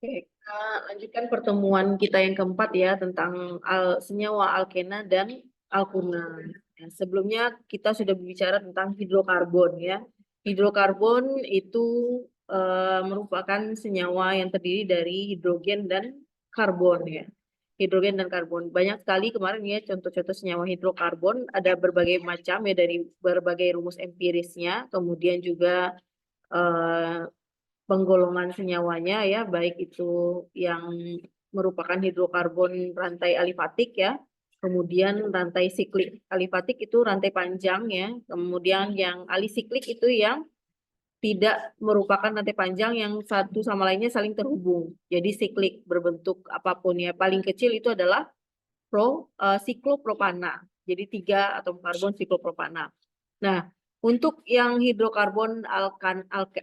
Oke, kita lanjutkan pertemuan kita yang keempat ya tentang senyawa alkena dan alkuna. Ya, sebelumnya kita sudah berbicara tentang hidrokarbon ya. Hidrokarbon itu merupakan senyawa yang terdiri dari hidrogen dan karbon ya. Hidrogen dan karbon. Banyak sekali kemarin ya contoh-contoh senyawa hidrokarbon ada berbagai macam ya dari berbagai rumus empirisnya, kemudian juga eh, penggolongan senyawanya ya, baik itu yang merupakan hidrokarbon rantai alifatik ya, kemudian rantai siklik. Alifatik itu rantai panjang ya, kemudian yang alisiklik itu yang tidak merupakan rantai panjang yang satu sama lainnya saling terhubung. Jadi siklik berbentuk apapun ya, paling kecil itu adalah siklopropana. Jadi tiga atom karbon siklopropana. Nah, untuk yang hidrokarbon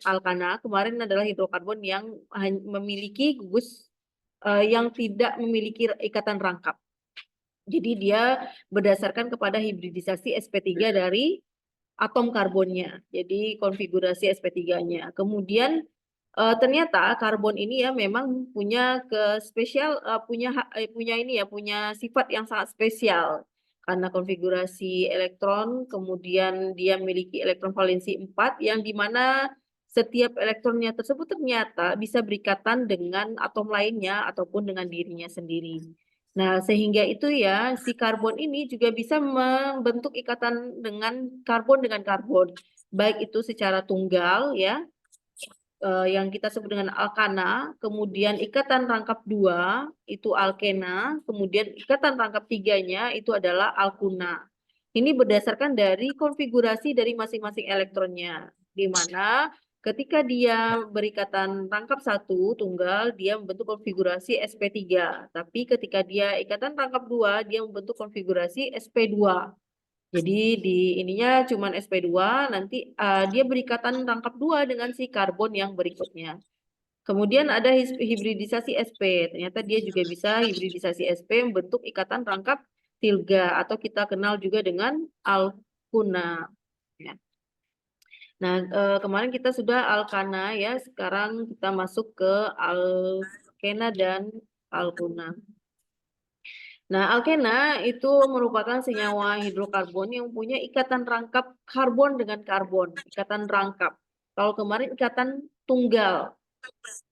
alkana kemarin adalah hidrokarbon yang memiliki gugus yang tidak memiliki ikatan rangkap. Jadi dia berdasarkan kepada hibridisasi sp3 dari atom karbonnya. Jadi konfigurasi sp3-nya. Kemudian ternyata karbon ini ya memang punya punya ini ya punya sifat yang sangat spesial karena konfigurasi elektron, kemudian dia memiliki elektron valensi 4 yang dimana setiap elektronnya tersebut ternyata bisa berikatan dengan atom lainnya ataupun dengan dirinya sendiri. Nah, sehingga itu ya si karbon ini juga bisa membentuk ikatan dengan karbon, baik itu secara tunggal ya, yang kita sebut dengan alkana, kemudian ikatan rangkap dua itu alkena, kemudian ikatan rangkap tiganya itu adalah alkuna. Ini berdasarkan dari konfigurasi dari masing-masing elektronnya, di mana ketika dia berikatan rangkap satu tunggal, dia membentuk konfigurasi sp3, tapi ketika dia ikatan rangkap dua, dia membentuk konfigurasi sp2. Jadi di ininya cuman sp2, nanti dia berikatan rangkap dua dengan si karbon yang berikutnya. Kemudian ada hibridisasi sp. Ternyata dia juga bisa hibridisasi sp membentuk ikatan rangkap tilga atau kita kenal juga dengan alkuna. Ya. Nah, kemarin kita sudah alkana ya, sekarang kita masuk ke alkena dan alkuna. Nah, alkena itu merupakan senyawa hidrokarbon yang punya ikatan rangkap karbon dengan karbon, ikatan rangkap. Kalau kemarin ikatan tunggal,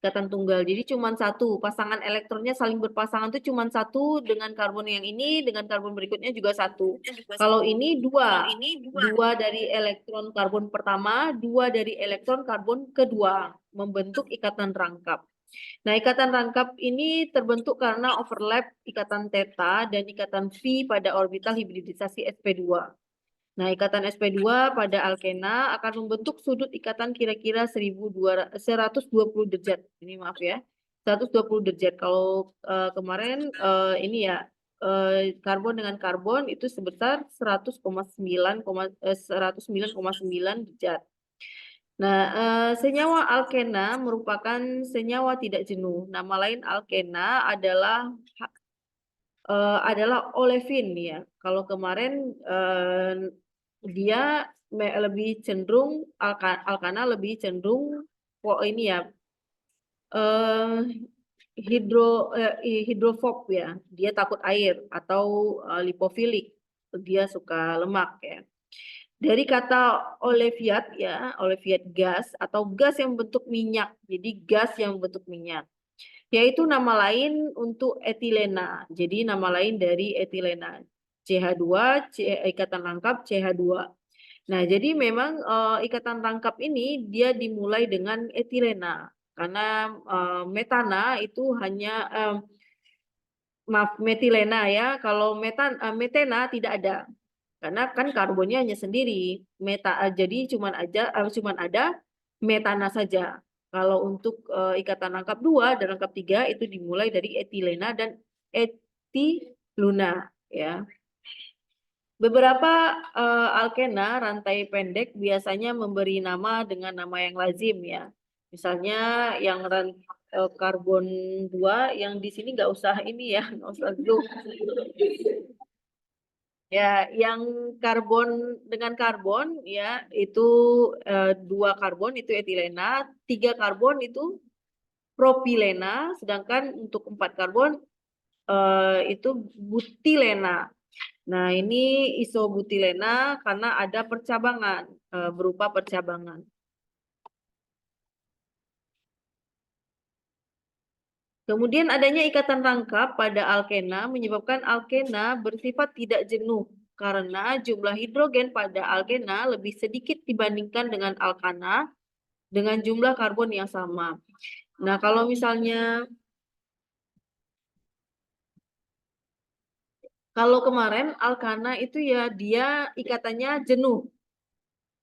ikatan tunggal. Jadi cuma satu, pasangan elektronnya saling berpasangan itu cuma satu dengan karbon yang ini, dengan karbon berikutnya juga satu. Kalau ini dua, dua dari elektron karbon pertama, dua dari elektron karbon kedua, membentuk ikatan rangkap. Nah, ikatan rangkap ini terbentuk karena overlap ikatan theta dan ikatan phi pada orbital hibridisasi sp2. Nah, ikatan sp2 pada alkena akan membentuk sudut ikatan kira-kira 120 derajat. Ini maaf ya, 120 derajat. Kalau kemarin ini ya, karbon dengan karbon itu sebesar 100,9 derajat. Nah, senyawa alkena merupakan senyawa tidak jenuh. Nama lain alkena adalah olefin ya. Kalau kemarin dia lebih cenderung alkana lebih cenderung ini ya eh, hidrofob ya. Dia takut air atau lipofilik. Dia suka lemak ya. Dari kata olefiat ya, olefiat gas atau gas yang bentuk minyak. Jadi gas yang bentuk minyak. Yaitu nama lain untuk etilena. Jadi nama lain dari etilena. CH2, ikatan rangkap CH2. Nah, jadi memang ikatan rangkap ini dia dimulai dengan etilena. Karena metana itu hanya, maaf, metilena ya. Kalau metena tidak ada. Karena kan karbonnya hanya sendiri. Jadi cuman ada metana saja. Kalau untuk ikatan rangkap dua dan rangkap tiga itu dimulai dari etilena dan etiluna ya. Beberapa alkena rantai pendek biasanya memberi nama dengan nama yang lazim ya. Misalnya yang karbon 2 yang di sini nggak usah ini ya, nggak usah zoom. Ya, yang karbon dengan karbon ya itu dua karbon itu etilena, tiga karbon itu propilena, sedangkan untuk 4 karbon itu butilena. Nah, ini isobutilena karena ada percabangan, berupa percabangan. Kemudian adanya ikatan rangkap pada alkena menyebabkan alkena bersifat tidak jenuh karena jumlah hidrogen pada alkena lebih sedikit dibandingkan dengan alkana dengan jumlah karbon yang sama. Nah, kalau misalnya kalau kemarin alkana itu ya dia ikatannya jenuh.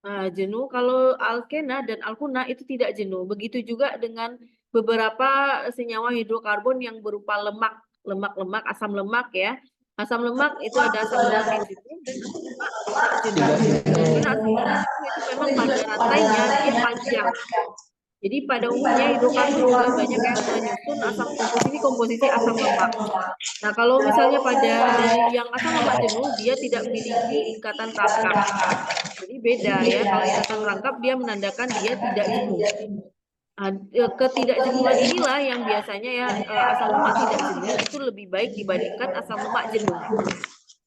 Nah, jenuh. Kalau alkena dan alkuna itu tidak jenuh. Begitu juga dengan beberapa senyawa hidrokarbon yang berupa lemak, asam lemak ya. Asam lemak itu ada asam lemak yang jenuh dan asam lemak tidak jenuh. Karena asam lemak jenuh itu memang pada rantainya dia panjang. Jadi pada umumnya hidrokarbon juga banyak yang menyusun asam komposisi asam lemak. Nah, kalau misalnya pada yang asam lemak jenuh, dia tidak memiliki ikatan rangkap. Jadi beda ya, kalau ikatan rangkap dia menandakan dia tidak jenuh. Ketidakjenuhan inilah yang biasanya ya asam lemak tidak jenuh itu lebih baik dibandingkan asam lemak jenuh.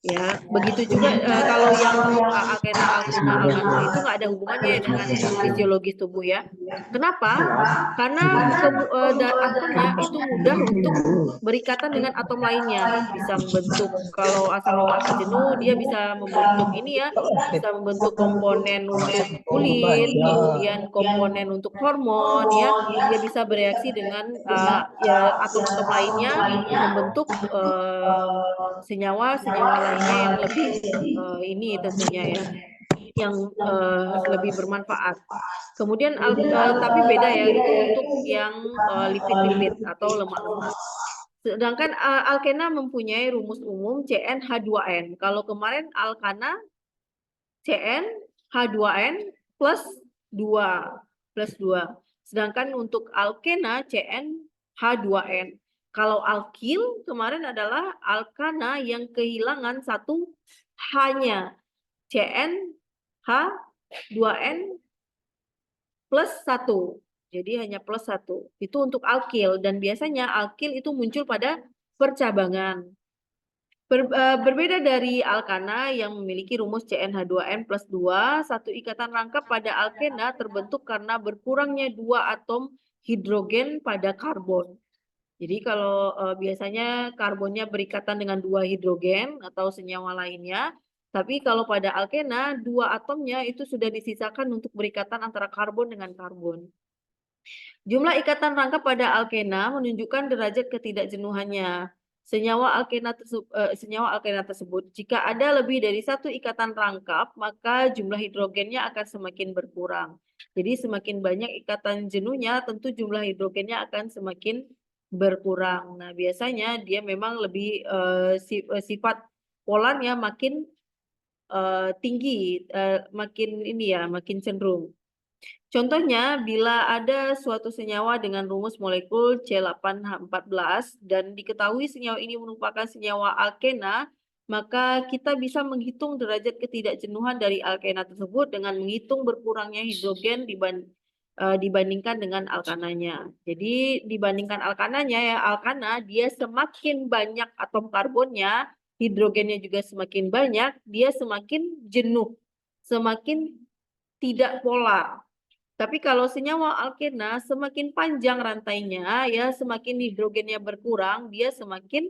Ya, begitu juga kalau yang alkena, alkuna, alkano itu nggak ada hubungannya dengan fisiologis tubuh ya. Kenapa? Karena atomnya itu mudah untuk berikatan dengan atom lainnya, bisa membentuk kalau asam lemak jenuh dia bisa membentuk ini ya, bisa membentuk komponen untuk kulit, kemudian komponen untuk hormon ya, dia bisa bereaksi dengan ya atom-atom lainnya membentuk senyawa-senyawa lainnya yang lebih ini tentunya ya, yang lebih bermanfaat. Kemudian tapi beda ya, itu untuk yang lipid-lipid atau lemak-lemak. Sedangkan alkena mempunyai rumus umum CnH2n. Kalau kemarin alkana CnH2n plus 2. Sedangkan untuk alkena CnH2n. Kalau alkil kemarin adalah alkana yang kehilangan satu H-nya. CnH2n plus 1. Jadi hanya plus 1. Itu untuk alkil. Dan biasanya alkil itu muncul pada percabangan. Berbeda dari alkana yang memiliki rumus CnH2n plus 2, satu ikatan rangkap pada alkena terbentuk karena berkurangnya 2 atom hidrogen pada karbon. Jadi kalau biasanya karbonnya berikatan dengan 2 hidrogen atau senyawa lainnya, tapi kalau pada alkena 2 atomnya itu sudah disisakan untuk berikatan antara karbon dengan karbon. Jumlah ikatan rangkap pada alkena menunjukkan derajat ketidakjenuhannya. Senyawa alkena tersebut, jika ada lebih dari satu ikatan rangkap, maka jumlah hidrogennya akan semakin berkurang. Jadi semakin banyak ikatan jenuhnya, tentu jumlah hidrogennya akan semakin berkurang. Nah, biasanya dia memang lebih sifat polarnya makin tinggi, makin ini ya, makin cenderung. Contohnya, bila ada suatu senyawa dengan rumus molekul C8H14 dan diketahui senyawa ini merupakan senyawa alkena, maka kita bisa menghitung derajat ketidakjenuhan dari alkena tersebut dengan menghitung berkurangnya hidrogen dibandingkan dengan alkananya. Jadi dibandingkan alkananya ya, alkana dia semakin banyak atom karbonnya, hidrogennya juga semakin banyak, dia semakin jenuh, semakin tidak polar. Tapi kalau senyawa alkena semakin panjang rantainya ya, semakin hidrogennya berkurang, dia semakin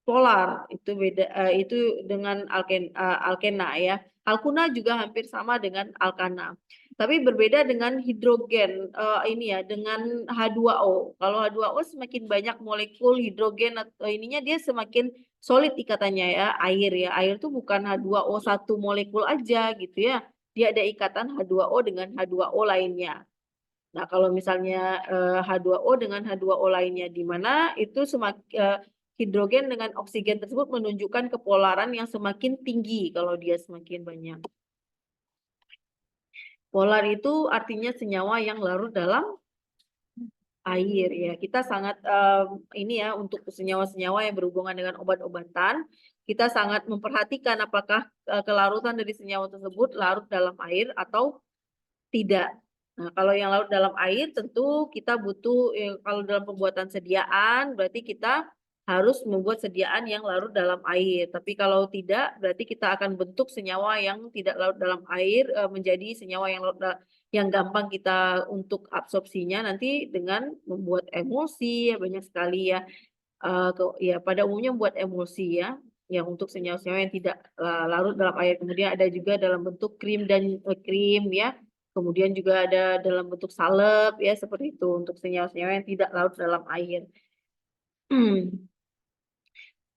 polar. Itu beda itu dengan alkena ya. Alkuna juga hampir sama dengan alkana. Tapi berbeda dengan hidrogen ini ya, dengan H2O. Kalau H2O semakin banyak molekul hidrogen atau ininya dia semakin solid ikatannya ya, air ya. Air itu bukan H2O satu molekul aja gitu ya. Dia ada ikatan H2O dengan H2O lainnya. Nah, kalau misalnya H2O dengan H2O lainnya di mana itu hidrogen dengan oksigen tersebut menunjukkan kepolaran yang semakin tinggi kalau dia semakin banyak. Polar itu artinya senyawa yang larut dalam air ya. Kita sangat ini ya untuk senyawa-senyawa yang berhubungan dengan obat-obatan, kita sangat memperhatikan apakah kelarutan dari senyawa tersebut larut dalam air atau tidak. Nah, kalau yang larut dalam air tentu kita butuh, kalau dalam pembuatan sediaan berarti kita harus membuat sediaan yang larut dalam air. Tapi kalau tidak, berarti kita akan bentuk senyawa yang tidak larut dalam air menjadi senyawa yang yang gampang kita untuk absorpsinya nanti dengan membuat emulsi ya banyak sekali ya. Ya pada umumnya membuat emulsi ya, yang untuk senyawa-senyawa yang tidak larut dalam air. Kemudian ada juga dalam bentuk krim dan krim ya. Kemudian juga ada dalam bentuk salep ya seperti itu untuk senyawa-senyawa yang tidak larut dalam air.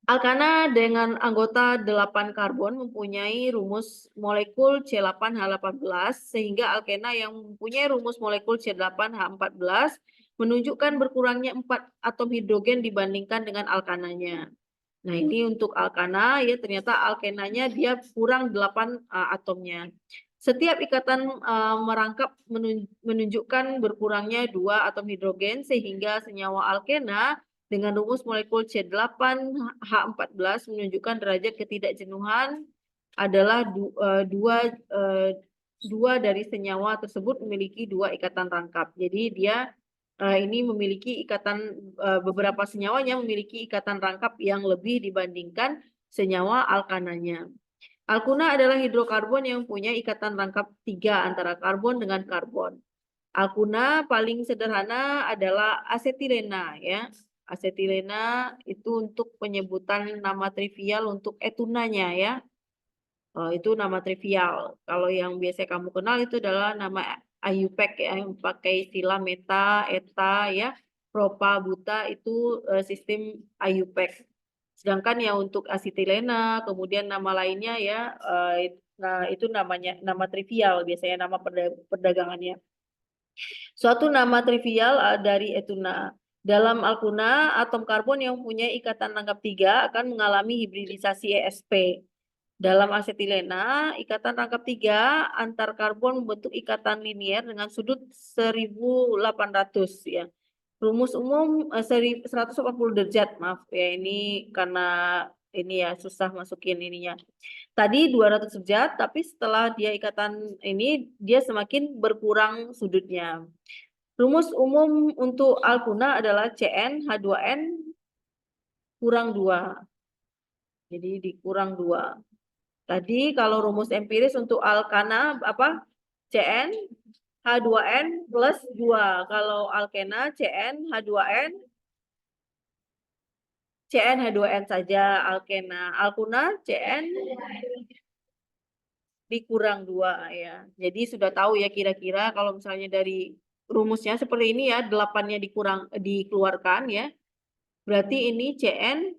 Alkana dengan anggota 8 karbon mempunyai rumus molekul C8H18 sehingga alkena yang mempunyai rumus molekul C8H14 menunjukkan berkurangnya 4 atom hidrogen dibandingkan dengan alkananya. Nah, ini untuk alkana ya ternyata alkenanya dia kurang 8 atomnya. Setiap ikatan merangkap menunjukkan berkurangnya 2 atom hidrogen sehingga senyawa alkena dengan rumus molekul C8H14 menunjukkan derajat ketidakjenuhan adalah dua dari senyawa tersebut memiliki 2 ikatan rangkap. Jadi dia ini memiliki ikatan beberapa senyawanya memiliki ikatan rangkap yang lebih dibandingkan senyawa alkananya. Alkuna adalah hidrokarbon yang punya ikatan rangkap 3 antara karbon dengan karbon. Alkuna paling sederhana adalah asetilena ya. Asetilena itu untuk penyebutan nama trivial untuk etunanya ya. Itu nama trivial. Kalau yang biasa kamu kenal itu adalah nama IUPAC ya, yang pakai istilah meta, eta ya, propa, buta itu sistem IUPAC. Sedangkan ya untuk asetilena, kemudian nama lainnya ya, nah itu namanya nama trivial biasanya nama perdagangannya. Suatu nama trivial dari etuna. Dalam alkuna, atom karbon yang punya ikatan rangkap 3 akan mengalami hibridisasi EsP. Dalam asetilena, ikatan rangkap 3 antar karbon membentuk ikatan linier dengan sudut 1800 ya. Rumus umum 180 derajat, maaf ya ini karena ini ya susah masukin ininya. Tadi 200 derajat, tapi setelah dia ikatan ini dia semakin berkurang sudutnya. Rumus umum untuk alkuna adalah CnH2n kurang 2. Jadi dikurang 2. Tadi kalau rumus empiris untuk alkana apa? Cn H2n plus 2. Kalau alkena Cn H2n Cn H2n saja alkena. Alkuna Cn dikurang 2 ya. Jadi sudah tahu ya kira-kira kalau misalnya dari rumusnya seperti ini ya, 8-nya dikeluarkan ya. Berarti ini Cn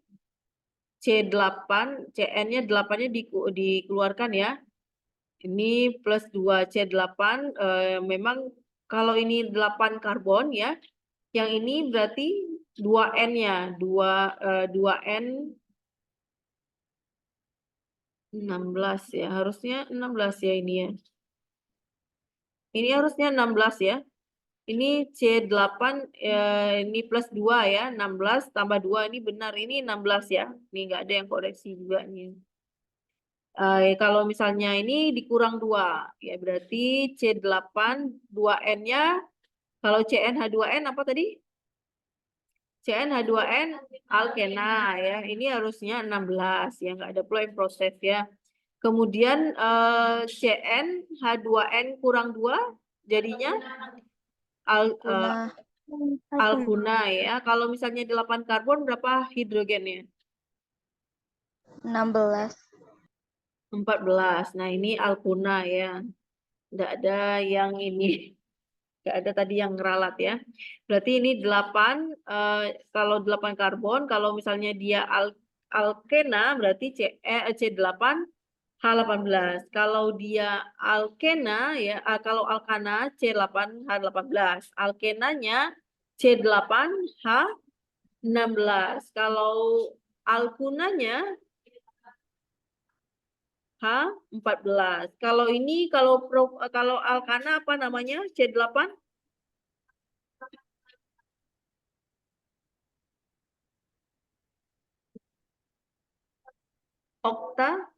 C8, Cn-nya 8-nya dikeluarkan ya. Ini plus 2 C8 memang kalau ini 8 karbon ya. Yang ini berarti 2N-nya, 2N 16 ya. Harusnya 16 ya ini ya. Ini harusnya 16 ya. Ini C8 ini plus 2 ya, 16 tambah 2 ini benar ini 16 ya. Ini enggak ada yang koreksi juga nih. Kalau misalnya ini dikurang 2 ya berarti C8 2N-nya kalau CnH2n apa tadi? CnH2n alkena ya. Ini harusnya 16 ya enggak ada pula yang proses ya. Kemudian CnH2n kurang 2 jadinya Alkuna. alkuna ya. Kalau misalnya 8 karbon berapa hidrogennya? 16. 14. Nah, ini alkuna ya. Enggak ada yang ini. Enggak ada tadi yang ngeralat ya. Berarti ini 8 kalau 8 karbon, kalau misalnya dia alkena berarti C8 H18. Kalau dia alkena ya, kalau alkana C8 H18. Alkenanya C8 H16. Kalau alkunanya H14. Kalau ini kalau alkana apa namanya? C8 okta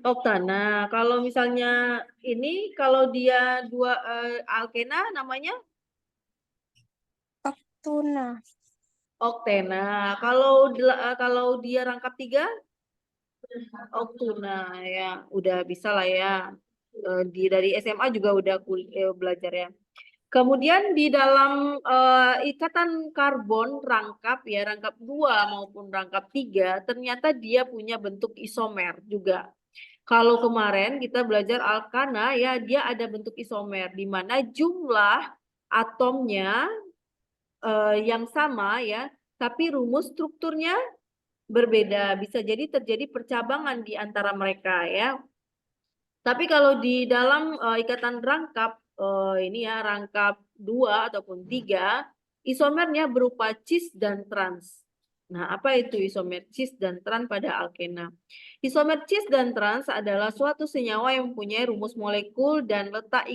Oktana. Kalau misalnya ini, kalau dia dua alkena namanya Oktuna. oktena. Kalau dia rangkap 3, oktuna ya. Udah bisa lah ya. Dari SMA juga udah belajar ya. Kemudian di dalam ikatan karbon rangkap ya, rangkap 2 maupun rangkap 3, ternyata dia punya bentuk isomer juga. Kalau kemarin kita belajar alkana ya, dia ada bentuk isomer di mana jumlah atomnya yang sama ya, tapi rumus strukturnya berbeda. Bisa jadi terjadi percabangan di antara mereka ya. Tapi kalau di dalam ikatan rangkap ini ya, rangkap 2 ataupun 3, isomernya berupa cis dan trans. Nah, apa itu isomer cis dan trans pada alkena? Isomer cis dan trans adalah suatu senyawa yang mempunyai rumus molekul dan letak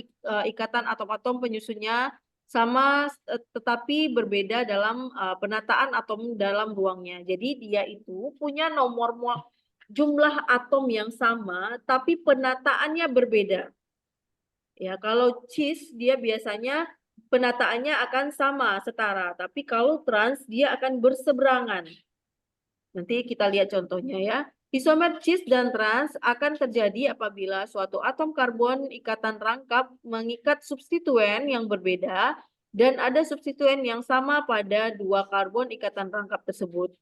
ikatan atom-atom penyusunnya sama tetapi berbeda dalam penataan atom dalam ruangnya. Jadi dia itu punya nomor jumlah atom yang sama, tapi penataannya berbeda. Ya, kalau cis dia biasanya penataannya akan sama, setara. Tapi kalau trans dia akan berseberangan. Nanti kita lihat contohnya ya. Isomer cis dan trans akan terjadi apabila suatu atom karbon ikatan rangkap mengikat substituen yang berbeda dan ada substituen yang sama pada 2 karbon ikatan rangkap tersebut.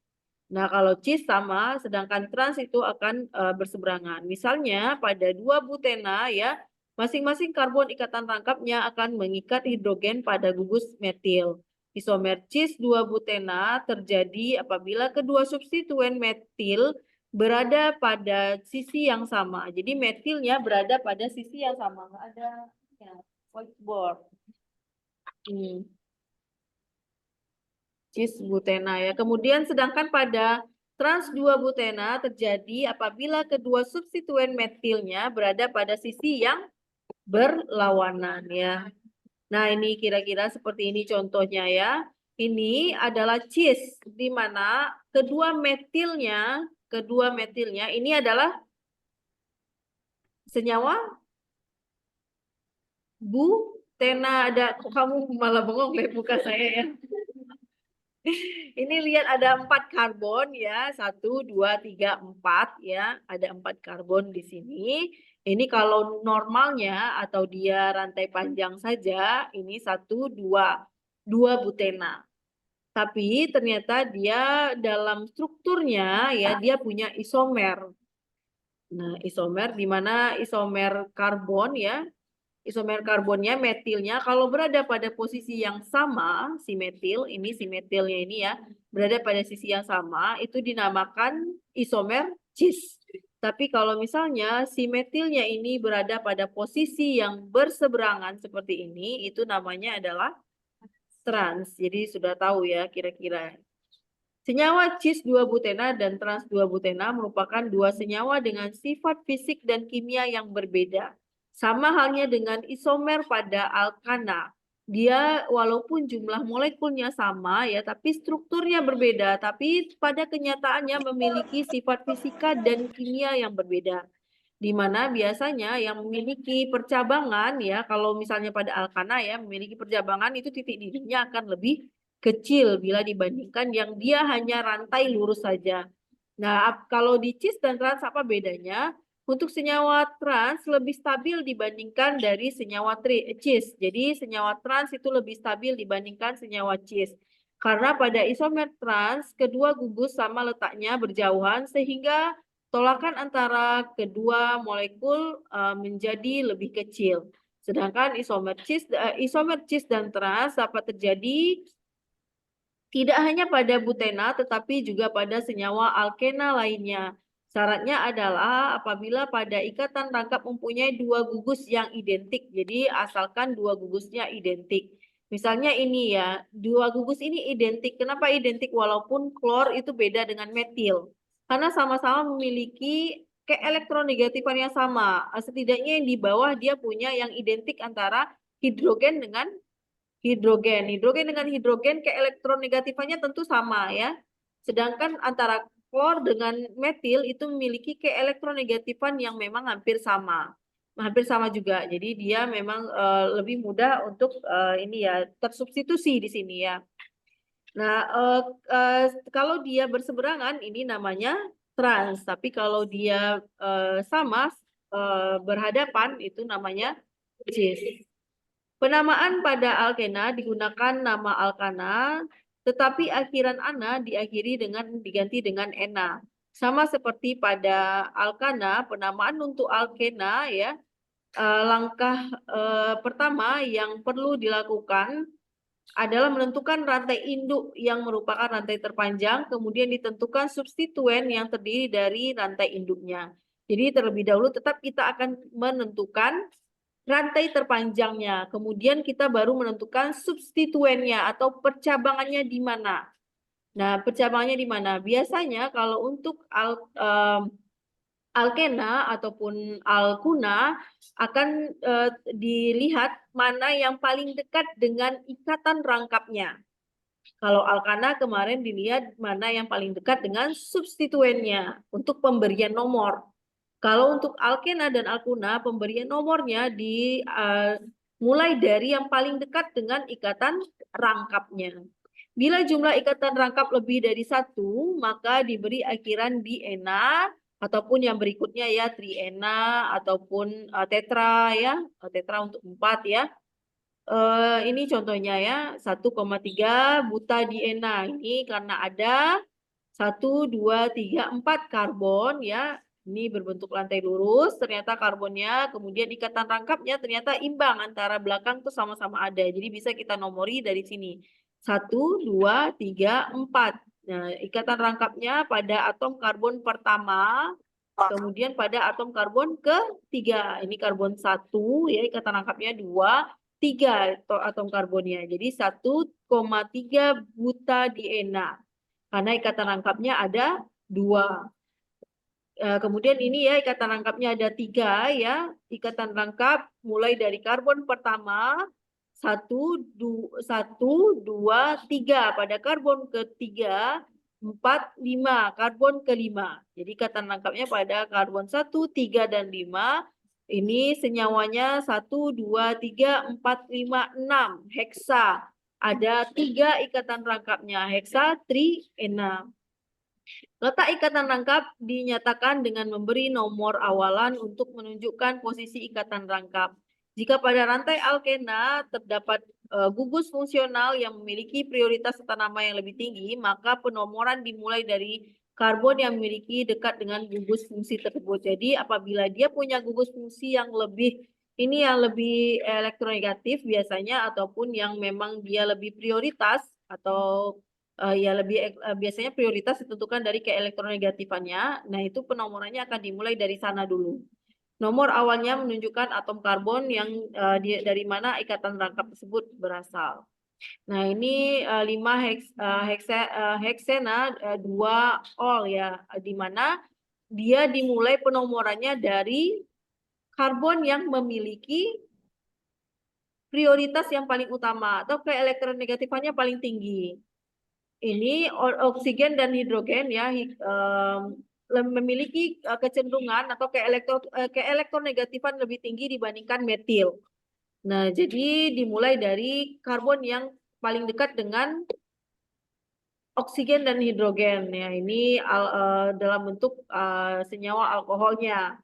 Nah, kalau cis sama, sedangkan trans itu akan berseberangan. Misalnya pada 2 butena ya, masing-masing karbon ikatan rangkapnya akan mengikat hidrogen pada gugus metil. Isomer cis 2 butena terjadi apabila kedua substituen metil berada pada sisi yang sama. Jadi metilnya berada pada sisi yang sama. Nggak ada ya, whiteboard. Cis butena ya. Kemudian sedangkan pada trans 2 butena terjadi apabila kedua substituen metilnya berada pada sisi yang berlawanan ya. Nah, ini kira-kira seperti ini contohnya ya. Ini adalah cis di mana kedua metilnya ini adalah senyawa butena. Ada kamu malah bengong lihat muka saya ya. Ini lihat ada 4 karbon ya, 1, 2, 3, 4 ya, ada 4 karbon di sini. Ini kalau normalnya atau dia rantai panjang saja, ini 1, 2 butena. Tapi ternyata dia dalam strukturnya ya, dia punya isomer. Nah, isomer di mana isomer karbon ya, isomer karbonnya, metilnya, kalau berada pada posisi yang sama, si metilnya ini ya, berada pada sisi yang sama, itu dinamakan isomer cis. Tapi kalau misalnya si metilnya ini berada pada posisi yang berseberangan seperti ini, itu namanya adalah trans. Jadi sudah tahu ya kira-kira. Senyawa cis 2 butena dan trans 2 butena merupakan 2 senyawa dengan sifat fisik dan kimia yang berbeda. Sama halnya dengan isomer pada alkana. Dia walaupun jumlah molekulnya sama ya, tapi strukturnya berbeda, tapi pada kenyataannya memiliki sifat fisika dan kimia yang berbeda. Di mana biasanya yang memiliki percabangan ya, kalau misalnya pada alkana ya memiliki percabangan itu titik didihnya akan lebih kecil bila dibandingkan yang dia hanya rantai lurus saja. Nah, kalau di cis dan trans apa bedanya? Untuk senyawa trans lebih stabil dibandingkan dari senyawa cis. Jadi senyawa trans itu lebih stabil dibandingkan senyawa cis. Karena pada isomer trans, kedua gugus sama letaknya berjauhan sehingga tolakan antara kedua molekul menjadi lebih kecil. Sedangkan isomer cis dan trans dapat terjadi tidak hanya pada butena, tetapi juga pada senyawa alkena lainnya. Syaratnya adalah apabila pada ikatan rangkap mempunyai 2 gugus yang identik. Jadi asalkan 2 gugusnya identik. Misalnya ini ya, 2 gugus ini identik. Kenapa identik? Walaupun klor itu beda dengan metil. Karena sama-sama memiliki keelektronegatifan yang sama. Setidaknya yang di bawah dia punya yang identik antara hidrogen dengan hidrogen. Hidrogen dengan hidrogen keelektronegatifannya tentu sama ya. Sedangkan antara klor dengan metil itu memiliki keelektronegatifan yang memang hampir sama. Hampir sama juga. Jadi dia memang lebih mudah untuk ini ya tersubstitusi di sini ya. Nah, kalau dia berseberangan ini namanya trans, tapi kalau dia sama berhadapan itu namanya cis. Penamaan pada alkena digunakan nama alkana, tetapi akhiran ana diganti dengan ena. Sama seperti pada alkana, penamaan untuk alkena ya, langkah pertama yang perlu dilakukan adalah menentukan rantai induk yang merupakan rantai terpanjang, kemudian ditentukan substituen yang terdiri dari rantai induknya. Jadi terlebih dahulu tetap kita akan menentukan rantai terpanjangnya, kemudian kita baru menentukan substituennya atau percabangannya di mana. Nah, percabangannya di mana? Biasanya kalau untuk alkena ataupun alkuna akan dilihat mana yang paling dekat dengan ikatan rangkapnya. Kalau alkana kemarin dilihat mana yang paling dekat dengan substituennya untuk pemberian nomor. Kalau untuk alkena dan alkuna pemberian nomornya mulai dari yang paling dekat dengan ikatan rangkapnya. Bila jumlah ikatan rangkap lebih dari satu, maka diberi akhiran diena ataupun yang berikutnya ya triena ataupun tetra ya, tetra untuk 4 ya. Ini contohnya ya 1,3 buta diena. Ini karena ada 1, 2, 3, 4 karbon ya. Ini berbentuk lantai lurus, ternyata karbonnya, kemudian ikatan rangkapnya ternyata imbang antara belakang tuh sama-sama ada. Jadi bisa kita nomori dari sini. 1, 2, 3, 4. Nah, ikatan rangkapnya pada atom karbon pertama, kemudian pada atom karbon ketiga. Ini karbon 1 ya, ikatan rangkapnya 2, 3 atom karbonnya. Jadi 1,3 buta diena. Karena ikatan rangkapnya ada 2. Kemudian ini ya ikatan rangkapnya ada 3 ya. Ikatan rangkap mulai dari karbon pertama 1, 2, 3 pada karbon ketiga 4, 5 karbon kelima. Jadi ikatan rangkapnya pada karbon 1, 3 dan 5 ini senyawanya 1, 2, 3, 4, 5, 6 heksa. Ada 3 ikatan rangkapnya heksa, tri, ena. Letak ikatan rangkap dinyatakan dengan memberi nomor awalan untuk menunjukkan posisi ikatan rangkap. Jika pada rantai alkena terdapat gugus fungsional yang memiliki prioritas tata nama yang lebih tinggi, maka penomoran dimulai dari karbon yang memiliki dekat dengan gugus fungsi tersebut. Jadi apabila dia punya gugus fungsi yang lebih elektronegatif biasanya ataupun yang memang dia lebih prioritas atau ya lebih biasanya prioritas ditentukan dari keelektronegatifannya. Nah, itu penomorannya akan dimulai dari sana dulu. Nomor awalnya menunjukkan atom karbon yang dari mana ikatan rangkap tersebut berasal. Nah, ini 5 heksena 2 ol ya, di mana dia dimulai penomorannya dari karbon yang memiliki prioritas yang paling utama atau keelektronegatifannya paling tinggi. Ini oksigen dan hidrogen ya memiliki kecenderungan atau keelektronegatifan lebih tinggi dibandingkan metil. Nah, jadi dimulai dari karbon yang paling dekat dengan oksigen dan hidrogen ya. Ini dalam bentuk senyawa alkoholnya.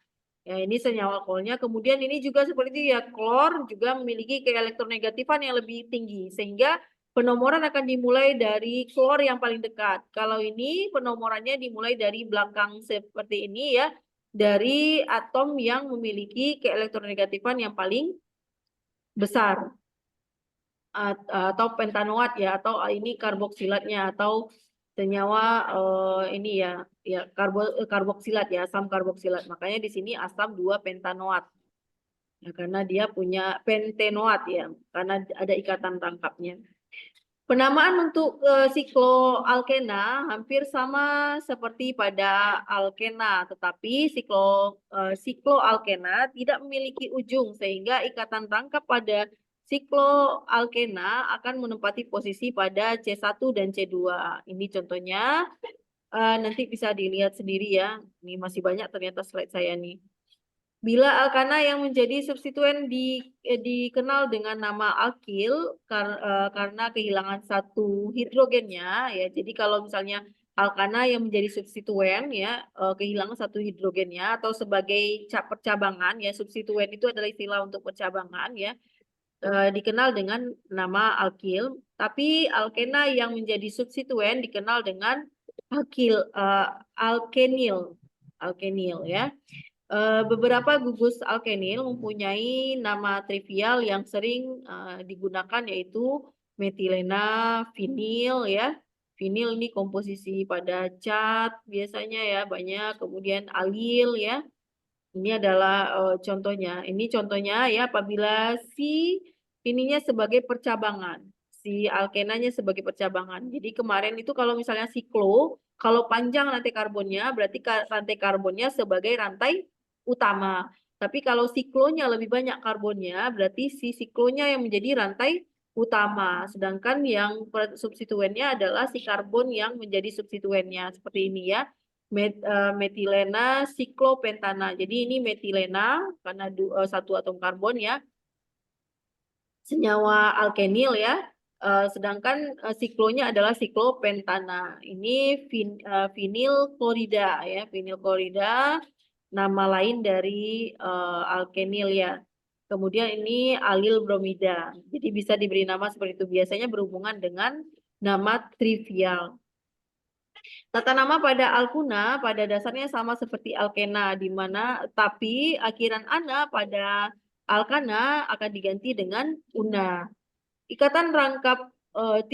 Ya, ini senyawa alkoholnya. Kemudian ini juga seperti ya klor juga memiliki keelektronegatifan yang lebih tinggi sehingga penomoran akan dimulai dari klor yang paling dekat. Kalau ini penomorannya dimulai dari belakang seperti ini ya, dari atom yang memiliki keelektronegatifan yang paling besar atau pentanoat ya, atau ini karboksilatnya atau senyawa ini ya karboksilat ya, asam karboksilat. Makanya di sini asam 2 pentanoat. Nah, karena dia punya pentenoat ya, karena ada ikatan rangkapnya. Penamaan untuk sikloalkena hampir sama seperti pada alkena, tetapi sikloalkena tidak memiliki ujung sehingga ikatan rangkap pada sikloalkena akan menempati posisi pada C1 dan C2. Ini contohnya nanti bisa dilihat sendiri ya. Ini masih banyak ternyata slide saya nih. Bila alkana yang menjadi substituen dikenal dengan nama alkil karena kehilangan satu hidrogennya ya. Jadi kalau misalnya alkana yang menjadi substituen ya kehilangan satu hidrogennya atau sebagai percabangan ya, substituen itu adalah istilah untuk percabangan ya, dikenal dengan nama alkil. Tapi alkena yang menjadi substituen dikenal dengan alkenil ya. Beberapa gugus alkenil mempunyai nama trivial yang sering digunakan yaitu metilena, vinil ya. Vinil ini komposisi pada cat biasanya ya banyak, kemudian alil ya. Ini adalah contohnya. Ini contohnya ya apabila si ininya sebagai percabangan, si alkenanya sebagai percabangan. Jadi kemarin itu kalau misalnya siklo, kalau panjang rantai karbonnya berarti rantai karbonnya sebagai rantai utama. Tapi kalau siklonya lebih banyak karbonnya, berarti si siklonya yang menjadi rantai utama. Sedangkan yang substituennya adalah si karbon yang menjadi substituennya. Seperti ini ya. Metilena siklopentana. Jadi ini metilena karena satu atom karbon ya. Senyawa alkenil ya. Sedangkan siklonya adalah siklopentana. Ini vinil klorida ya, vinil klorida nama lain dari alkenil ya. Kemudian ini alil bromida. Jadi bisa diberi nama seperti itu. Biasanya berhubungan dengan nama trivial. Tata nama pada alkuna pada dasarnya sama seperti alkena, di mana tapi akhiran ana pada alkana akan diganti dengan una. Ikatan rangkap 3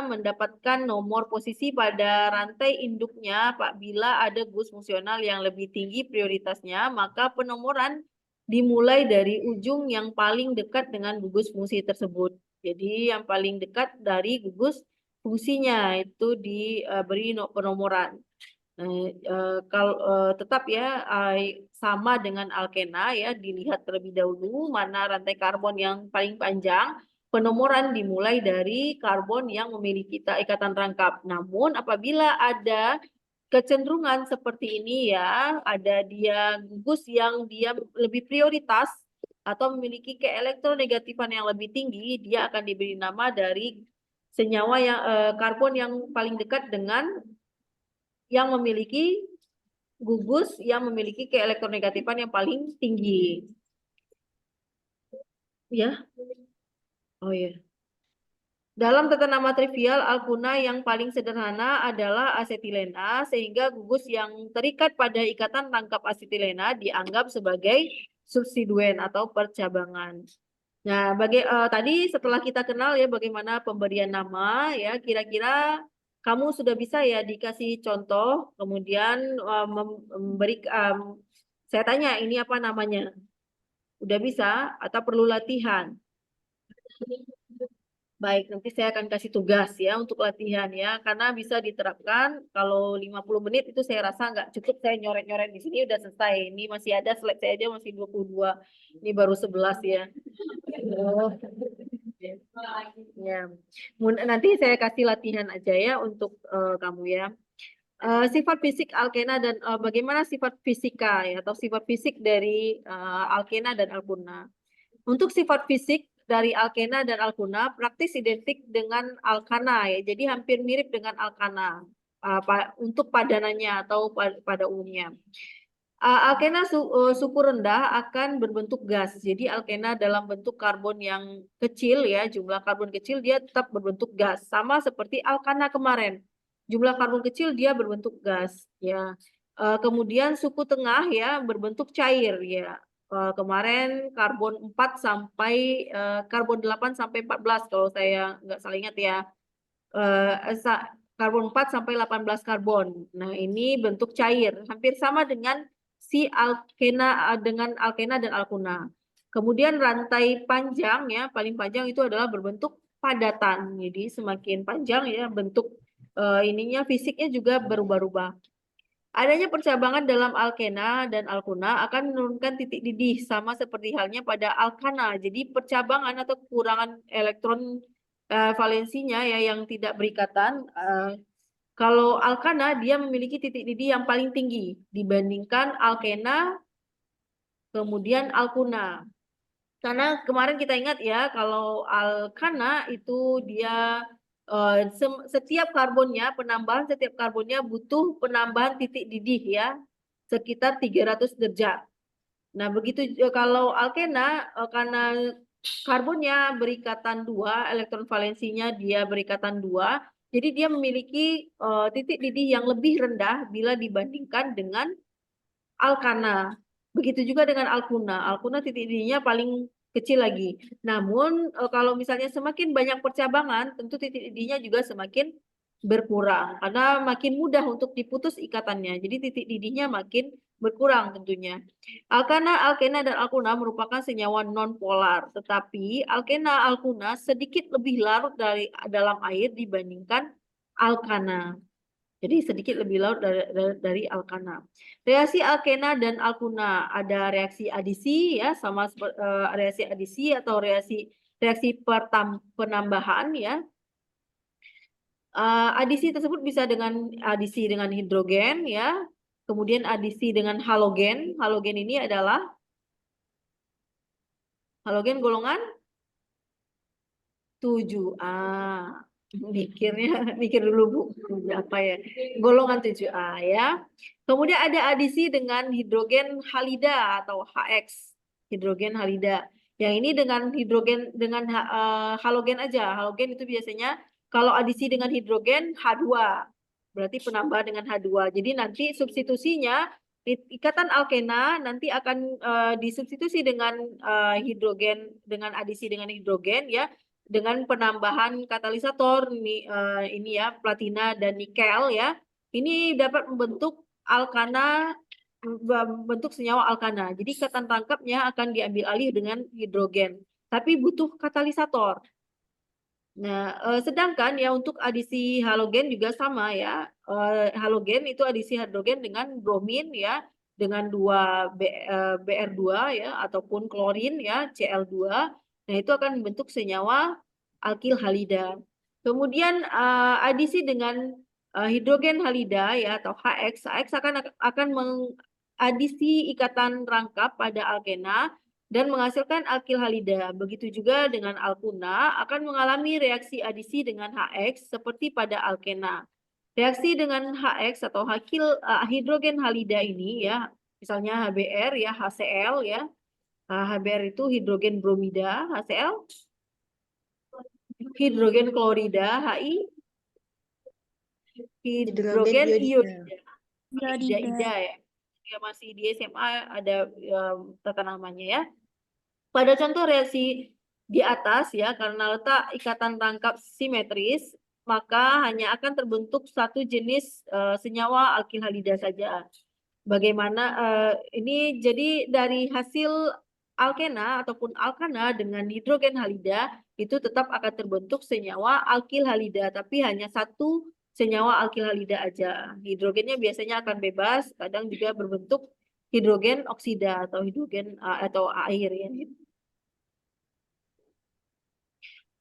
mendapatkan nomor posisi pada rantai induknya apabila ada gus fungsional yang lebih tinggi prioritasnya, maka penomoran dimulai dari ujung yang paling dekat dengan gugus fungsi tersebut. Jadi yang paling dekat dari gugus fungsinya itu diberi penomoran. Kalau tetap ya sama dengan alkena ya, dilihat terlebih dahulu mana rantai karbon yang paling panjang. Penomoran dimulai dari karbon yang memiliki ikatan rangkap. Namun apabila ada kecenderungan seperti ini ya, ada dia gugus yang dia lebih prioritas atau memiliki keelektronegatifan yang lebih tinggi, dia akan diberi nama dari senyawa yang karbon yang paling dekat dengan yang memiliki gugus yang memiliki keelektronegatifan yang paling tinggi. Ya. Oh ya. Dalam tata nama trivial, alkuna yang paling sederhana adalah asetilena, sehingga gugus yang terikat pada ikatan rangkap asetilena dianggap sebagai substituen atau percabangan. Nah, tadi setelah kita kenal ya bagaimana pemberian nama ya, kira-kira kamu sudah bisa ya dikasih contoh, kemudian saya tanya ini apa namanya? Udah bisa atau perlu latihan? Baik, nanti saya akan kasih tugas ya untuk latihan ya, karena bisa diterapkan kalau 50 menit itu saya rasa nggak cukup, saya nyoret-nyoret di sini udah selesai. Ini masih ada slide saya aja masih 22, ini baru 11 ya. Oh. Ya, nanti saya kasih latihan aja ya untuk kamu ya. Sifat fisik alkena dan bagaimana sifat fisika ya atau sifat fisik dari alkena dan alkuna. Untuk sifat fisik dari alkena dan alkuna praktis identik dengan alkana ya. Jadi hampir mirip dengan alkana untuk padanannya atau pada umumnya. Alkena suhu rendah akan berbentuk gas. Jadi alkena dalam bentuk karbon yang kecil ya, jumlah karbon kecil dia tetap berbentuk gas. Sama seperti alkana kemarin. Jumlah karbon kecil dia berbentuk gas ya. Kemudian suku tengah ya berbentuk cair ya. Kemarin karbon 4 sampai karbon 8 sampai 14 kalau saya nggak salah ingat ya. Karbon 4 sampai 18 karbon. Nah, ini bentuk cair, hampir sama dengan si alkena dan alkuna. Kemudian rantai panjang ya, paling panjang itu adalah berbentuk padatan. Jadi semakin panjang ya bentuk ininya fisiknya juga berubah-ubah. Adanya percabangan dalam alkena dan alkuna akan menurunkan titik didih sama seperti halnya pada alkana. Jadi percabangan atau kekurangan elektron valensinya ya yang tidak berikatan Kalau alkana dia memiliki titik didih yang paling tinggi dibandingkan alkena kemudian alkuna. Karena kemarin kita ingat ya kalau alkana itu dia setiap karbonnya penambahan setiap karbonnya butuh penambahan titik didih ya sekitar 300 derajat. Nah, begitu kalau alkena karena karbonnya berikatan 2, elektron valensinya dia berikatan 2, jadi dia memiliki titik didih yang lebih rendah bila dibandingkan dengan alkana. Begitu juga dengan alkuna. Alkuna titik didihnya paling kecil lagi. Namun kalau misalnya semakin banyak percabangan, tentu titik didihnya juga semakin berkurang karena makin mudah untuk diputus ikatannya. Jadi titik didihnya makin berkurang tentunya. Alkana, alkena, dan alkuna merupakan senyawa non-polar, tetapi alkena, alkuna sedikit lebih larut dalam air dibandingkan alkana. Jadi sedikit lebih larut dari alkana. Reaksi alkena dan alkuna ada reaksi adisi ya sama reaksi adisi atau reaksi penambahan ya. Adisi tersebut bisa dengan adisi dengan hidrogen ya. Kemudian adisi dengan halogen. Halogen ini adalah halogen golongan 7A. Mikir dulu Bu, apa ya? Golongan 7A ya. Kemudian ada adisi dengan hidrogen halida atau HX, hidrogen halida. Yang ini dengan hidrogen dengan halogen aja. Halogen itu biasanya kalau adisi dengan hidrogen H2. Berarti penambahan dengan H2. Jadi nanti substitusinya ikatan alkena nanti akan disubstitusi dengan hidrogen dengan adisi dengan hidrogen ya dengan penambahan katalisator ini ya platina dan nikel ya. Ini dapat membentuk alkana bentuk senyawa alkana. Jadi ikatan tangkapnya akan diambil alih dengan hidrogen. Tapi butuh katalisator. Nah, sedangkan ya untuk adisi halogen juga sama ya. Halogen itu adisi hidrogen dengan bromin ya, dengan 2 Br2 ya ataupun klorin ya, Cl2. Nah, itu akan membentuk senyawa alkil halida. Kemudian adisi dengan hidrogen halida ya atau HX, HX akan mengadisi ikatan rangkap pada alkena dan menghasilkan alkil halida. Begitu juga dengan alkuna akan mengalami reaksi adisi dengan HX seperti pada alkena. Reaksi dengan HX atau hidrogen halida ini ya, misalnya HBr ya, HCl ya. HBr itu hidrogen bromida, HCl hidrogen klorida, HI hidrogen iodida. Ida ya masih di SMA ada tata namanya ya. Pada contoh reaksi di atas ya, karena letak ikatan tangkap simetris, maka hanya akan terbentuk satu jenis senyawa alkil halida saja. Bagaimana ini jadi dari hasil alkena ataupun alkana dengan hidrogen halida itu tetap akan terbentuk senyawa alkil halida, tapi hanya satu senyawa alkil halida aja. Hidrogennya biasanya akan bebas, kadang juga berbentuk hidrogen oksida atau hidrogen atau air ya.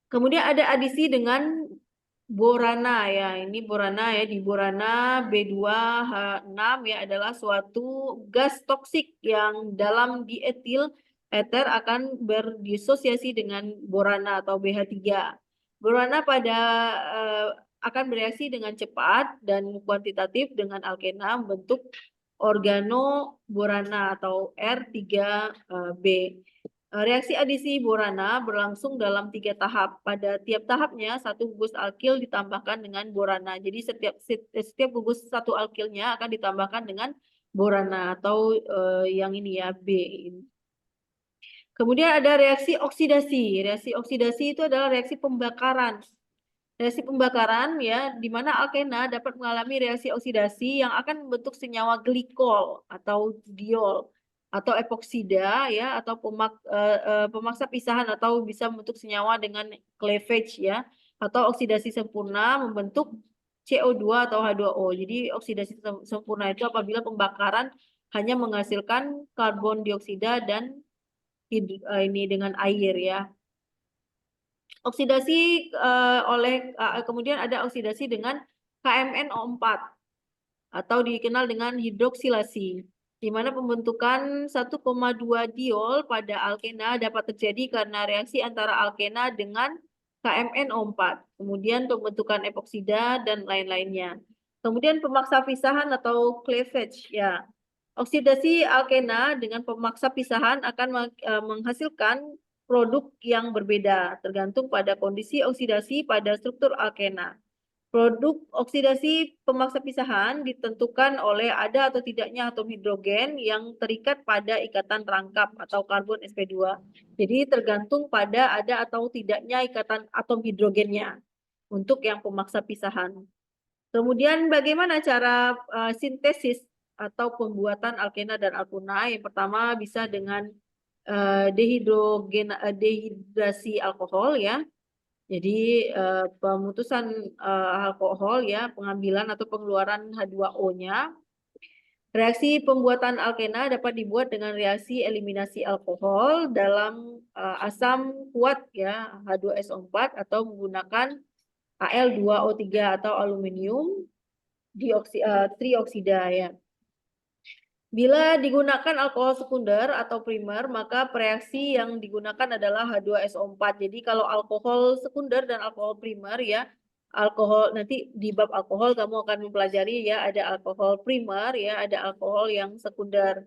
Kemudian ada adisi dengan borana ya. Ini borana ya, di borana B2H6 ya adalah suatu gas toksik yang dalam dietil eter akan berdisosiasi dengan borana atau BH3. Borana akan bereaksi dengan cepat dan kuantitatif dengan alkena membentuk organoborana atau R3B. Reaksi adisi borana berlangsung dalam 3 tahap. Pada tiap tahapnya satu gugus alkil ditambahkan dengan borana. Jadi setiap gugus satu alkilnya akan ditambahkan dengan borana atau yang ini ya B. Kemudian ada reaksi oksidasi. Reaksi oksidasi itu adalah reaksi pembakaran. Reaksi pembakaran ya, di mana alkena dapat mengalami reaksi oksidasi yang akan membentuk senyawa glikol atau diol atau epoksida ya atau pemaksa pisahan atau bisa membentuk senyawa dengan cleavage ya atau oksidasi sempurna membentuk CO2 atau H2O. Jadi oksidasi sempurna itu apabila pembakaran hanya menghasilkan karbon dioksida dan ini dengan air ya. Oksidasi kemudian ada oksidasi dengan KMNO4 atau dikenal dengan hidroksilasi, di mana pembentukan 1,2 diol pada alkena dapat terjadi karena reaksi antara alkena dengan KMNO4, kemudian pembentukan epoksida dan lain-lainnya. Kemudian pemaksa pisahan atau cleavage, ya. Oksidasi alkena dengan pemaksa pisahan akan menghasilkan produk yang berbeda tergantung pada kondisi oksidasi pada struktur alkena. Produk oksidasi pemaksa pisahan ditentukan oleh ada atau tidaknya atom hidrogen yang terikat pada ikatan rangkap atau karbon sp2. Jadi tergantung pada ada atau tidaknya ikatan atom hidrogennya untuk yang pemaksa pisahan. Kemudian bagaimana cara sintesis atau pembuatan alkena dan alkuna? Yang pertama bisa dengan dehidrasi alkohol, ya. Jadi pemutusan alkohol, ya, pengambilan atau pengeluaran H2O-nya. Reaksi pembuatan alkena dapat dibuat dengan reaksi eliminasi alkohol dalam asam kuat, ya, H2SO4 atau menggunakan Al2O3 atau aluminium trioksida, ya. Bila digunakan alkohol sekunder atau primer, maka reaksi yang digunakan adalah H2SO4. Jadi kalau alkohol sekunder dan alkohol primer, ya, alkohol nanti di bab alkohol kamu akan mempelajari, ya, ada alkohol primer, ya, ada alkohol yang sekunder.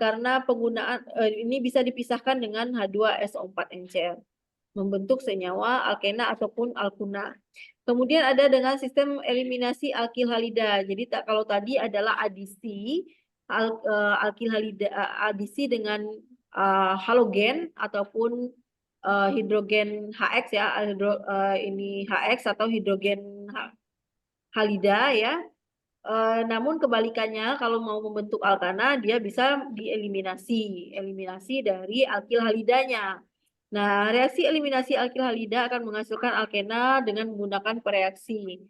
Karena penggunaan ini bisa dipisahkan dengan H2SO4 NCl, membentuk senyawa alkena ataupun alkuna. Kemudian ada dengan sistem eliminasi alkil halida. Jadi kalau tadi adalah adisi alkil halida, adisi dengan halogen ataupun hidrogen HX, ya, ini HX atau hidrogen halida, ya. Namun kebalikannya kalau mau membentuk alkana dia bisa eliminasi dari alkil halidanya. Nah, reaksi eliminasi alkil halida akan menghasilkan alkena dengan menggunakan pereaksi.